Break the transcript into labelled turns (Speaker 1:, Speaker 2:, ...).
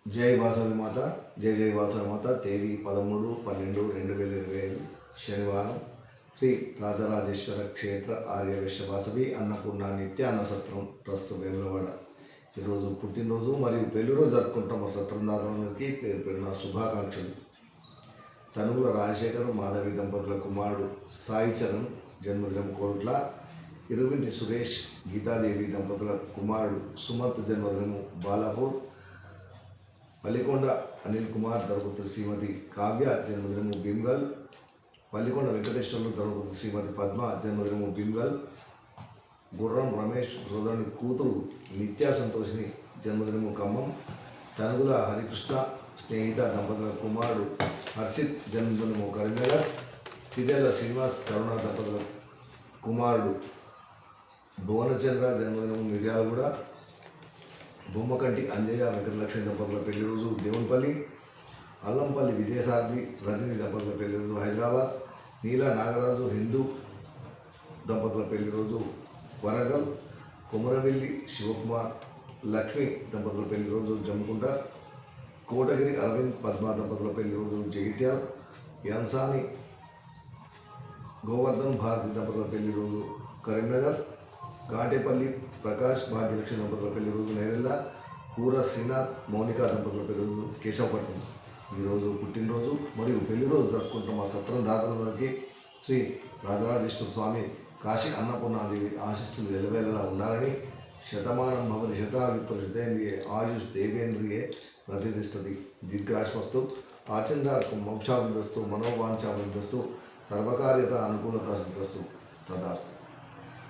Speaker 1: జై వాసవి మాత, జై జై వాసవి మాత. తేదీ 13/12/2025 శనివారం. శ్రీ రాజరాజేశ్వర క్షేత్ర ఆర్యవైశ్య వాసవి అన్నపూర్ణ నిత్య అన్న సత్రం ట్రస్ట్ వేములవాడ. ఈరోజు పుట్టినరోజు మరియు పెళ్లిరోజు జరుపుకుంటున్న సత్రందారులందరికీ పేరు పేరున శుభాకాంక్షలు. తనుగుల రాజశేఖర్ మాధవి దంపతుల కుమారుడు సాయి చరణ్ జన్మదినం కోరుట్ల. ఇరువింటి సురేష్ గీతాదేవి దంపతుల కుమారుడు సుమంత్ జన్మదినము బాలాపూర్. పల్లికొండ అనిల్ కుమార్ ధర్మపుత్రి శ్రీమతి కావ్య జన్మదినము భీమ్గల్. పల్లికొండ వెంకటేశ్వర్లు ధర్మపుత్రి శ్రీమతి పద్మ జన్మదినము భీమ్గల్. గుర్రం రమేష్ సోదరుని కూతురు నిత్యా సంతోషిని జన్మదినము ఖమ్మం. తనుగుల హరికృష్ణ స్నేహిత దంపతుల కుమారుడు హర్షిత్ జన్మదినము కరీంనగర్. తిదెల్ల శ్రీనివాస్ కరుణ దంపతుల కుమారుడు భువనచంద్ర జన్మదినము మిర్యాలగూడ. బొమ్మకంటి అంజయ్య వెంకటలక్ష్మి దంపతుల పెళ్లి రోజు దేవునిపల్లి. అల్లంపల్లి విజయసారథి రజని దంపతుల పెళ్లి రోజు హైదరాబాద్. నీల నాగరాజు హిందూ దంపతుల పెళ్లి రోజు వరంగల్. కొమరవెల్లి శివకుమార్ లక్ష్మి దంపతుల పెళ్లి రోజు జమ్ముకుంట. కోటగిరి అరవింద్ పద్మ దంపతుల పెళ్లి రోజు జగిత్యాల్. యంసాని గోవర్ధన్ భారతి దంపతుల పెళ్లి రోజు కరీంనగర్. కాటేపల్లి ప్రకాష్ భాగ్యలక్ష్మి దంపతుల పెళ్లి రోజు నేరెళ్ళ. కూర శ్రీనాథ్ మౌనిక దంపతుల పెళ్లి రోజు కేశవపట్నం. ఈరోజు పుట్టినరోజు మరియు పెళ్లిరోజు జరుపుకుంటున్న మా సత్రం దాతలందరికీ శ్రీ రాజరాజేశ్వర స్వామి కాశీ అన్నపూర్ణాదేవి ఆశీస్సులు వెలువేలలా ఉండాలని. శతమానం భవని శతాయుక్తేంద్రియే ఆయుష్ దేవేంద్రియే ప్రతిష్టతి. దీర్ఘాశ్వస్తు ఆచంద్రార్కం మోక్షాభివస్తు మనోవాంఛాభివస్తు సర్వకార్యత అనుకూలత సిద్ధిస్తు తదాస్తు.